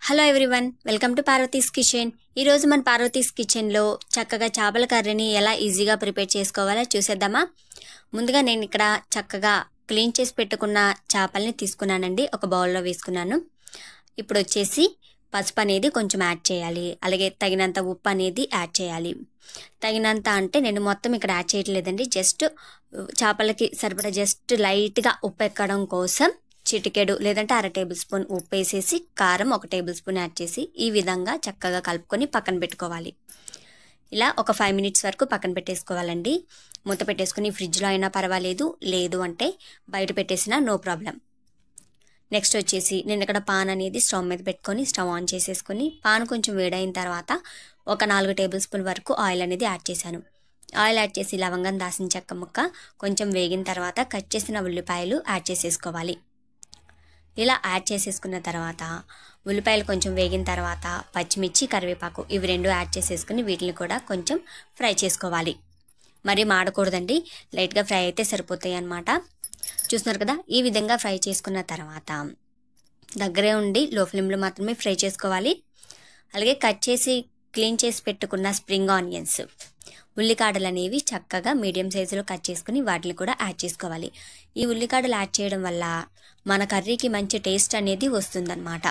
Hello everyone, welcome to Parvati's kitchen. ఈరోజు మన పార్వతీస్ కిచెన్లో చక్కగా చేపల కర్రీని ఎలా ఈజీగా ప్రిపేర్ చేసుకోవాలో చూసేద్దామా. ముందుగా నేను ఇక్కడ చక్కగా క్లీన్ చేసి పెట్టుకున్న చేపల్ని తీసుకున్నానండి. ఒక బౌల్లో వేసుకున్నాను. ఇప్పుడు వచ్చేసి పసుపు అనేది కొంచెం యాడ్ చేయాలి. అలాగే తగినంత ఉప్పు అనేది యాడ్ చేయాలి. తగినంత అంటే నేను మొత్తం ఇక్కడ యాడ్ చేయట్లేదండి. జస్ట్ చేపలకి సరిపడా జస్ట్ లైట్గా ఉప్పు ఎక్కడం కోసం చిటికెడు లేదంటే 1/2 టేబుల్ స్పూన్ ఉప్పు వేసేసి కారం 1 టేబుల్ స్పూన్ యాడ్ చేసి ఈ విధంగా చక్కగా కలుపుకొని పక్కన పెట్టుకోవాలి. ఇలా ఒక 5 మినిట్స్ వరకు పక్కన పెట్టేసుకోవాలండి. మూత పెట్టేసుకుని ఫ్రిడ్జ్లో అయినా పర్వాలేదు, లేదు అంటే బయట పెట్టేసినా నో ప్రాబ్లం. నెక్స్ట్ వచ్చేసి నేను ఇక్కడ పాన్ అనేది స్టవ్ మీద పెట్టుకొని స్టవ్ ఆన్ చేసేసుకొని పాన్ కొంచెం వేడైన తర్వాత ఒక 4 టేబుల్ స్పూన్ వరకు ఆయిల్ అనేది యాడ్ చేశాను. ఆయిల్ యాడ్ చేసి లవంగం, దాల్చిన చెక్క ముక్క కొంచెం వేగిన తర్వాత కట్ చేసిన ఉల్లిపాయలు యాడ్ చేసేసుకోవాలి. ఇలా యాడ్ చేసేసుకున్న తర్వాత ఉల్లిపాయలు కొంచెం వేగిన తర్వాత పచ్చిమిర్చి, కరివేపాకు ఇవి రెండు యాడ్ చేసేసుకుని వీటిని కూడా కొంచెం ఫ్రై చేసుకోవాలి. మరి మాడకూడదండి, లైట్గా ఫ్రై అయితే సరిపోతాయి అన్నమాట. చూస్తున్నారు కదా, ఈ విధంగా ఫ్రై చేసుకున్న తర్వాత దగ్గరే ఉండి లో ఫ్లేమ్లో మాత్రమే ఫ్రై చేసుకోవాలి. అలాగే కట్ చేసి క్లీన్ చేసి పెట్టుకున్న స్ప్రింగ్ ఆనియన్స్, ఉల్లికాడలు అనేవి చక్కగా మీడియం సైజులో కట్ చేసుకుని వాటిని కూడా యాడ్ చేసుకోవాలి. ఈ ఉల్లికాడలు యాడ్ చేయడం వల్ల మన కర్రీకి మంచి టేస్ట్ అనేది వస్తుందన్నమాట.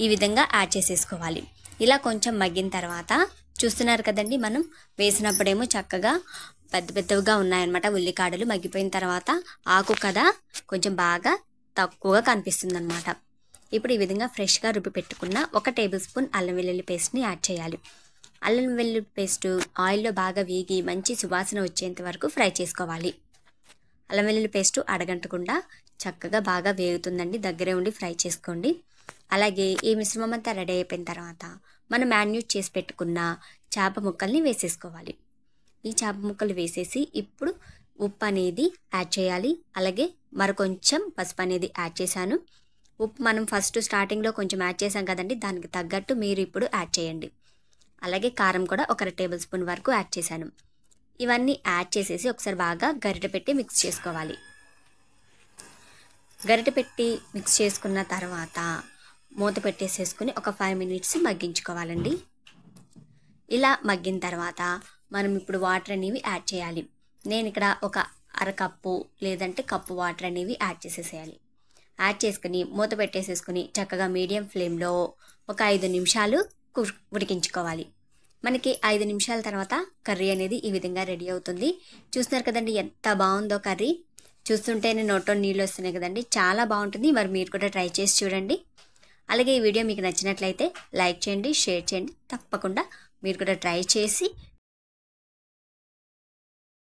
ఈ విధంగా యాడ్ చేసేసుకోవాలి. ఇలా కొంచెం మగ్గిన తర్వాత చూస్తున్నారు కదండి, మనం వేసినప్పుడేమో చక్కగా పెద్ద పెద్దవిగా ఉన్నాయన్నమాట ఉల్లికాడలు. మగ్గిపోయిన తర్వాత ఆకు కదా కొంచెం బాగా తక్కువగా కనిపిస్తుంది అన్నమాట. ఇప్పుడు ఈ విధంగా ఫ్రెష్గా రుబ్బి పెట్టుకున్న 1 టేబుల్ స్పూన్ అల్లం వెల్లుల్లి పేస్ట్ని యాడ్ చేయాలి. అల్లం వెల్లుల్లి పేస్ట్ ఆయిల్లో బాగా వేగి మంచి సువాసన వచ్చేంత వరకు ఫ్రై చేసుకోవాలి. అల్లం వెల్లుల్లి పేస్ట్ అడగంటకుండా చక్కగా బాగా వేగుతుందండి, దగ్గరే ఉండి ఫ్రై చేసుకోండి. అలాగే ఈ మిశ్రమం అంతా రెడీ అయిపోయిన తర్వాత మనం మ్యారినేట్ చేసి పెట్టుకున్న చేప ముక్కల్ని వేసేసుకోవాలి. ఈ చేప ముక్కలు వేసేసి ఇప్పుడు ఉప్పు అనేది యాడ్ చేయాలి. అలాగే మరికొంచెం పసుపు అనేది యాడ్ చేశాను. ఉప్పు మనం ఫస్ట్ స్టార్టింగ్లో కొంచెం యాడ్ చేసాం కదండి, దానికి తగ్గట్టు మీరు ఇప్పుడు యాడ్ చేయండి. అలాగే కారం కూడా 1 టేబుల్ స్పూన్ వరకు యాడ్ చేశాను. ఇవన్నీ యాడ్ చేసేసి ఒకసారి బాగా గరిటె పెట్టి మిక్స్ చేసుకోవాలి. గరిటె పెట్టి మిక్స్ చేసుకున్న తర్వాత మూత పెట్టేసేసుకుని ఒక 5 మినిట్స్ మగ్గించుకోవాలండి. ఇలా మగ్గిన తర్వాత మనం ఇప్పుడు వాటర్ అనేవి యాడ్ చేయాలి. నేను ఇక్కడ ఒక 1/2 కప్పు లేదంటే కప్పు వాటర్ అనేవి యాడ్ చేసేసేయాలి. యాడ్ చేసుకుని మూత పెట్టేసేసుకుని చక్కగా మీడియం ఫ్లేమ్లో ఒక 5 నిమిషాలు ఉడికించుకోవాలి. మనకి 5 నిమిషాల తర్వాత కర్రీ అనేది ఈ విధంగా రెడీ అవుతుంది. చూస్తున్నారు కదండి ఎంత బాగుందో కర్రీ. చూస్తుంటేనే నోట్లో నీళ్ళు వస్తున్నాయి కదండి, చాలా బాగుంటుంది. మరి మీరు కూడా ట్రై చేసి చూడండి. అలాగే ఈ వీడియో మీకు నచ్చినట్లయితే లైక్ చేయండి, షేర్ చేయండి. తప్పకుండా మీరు కూడా ట్రై చేసి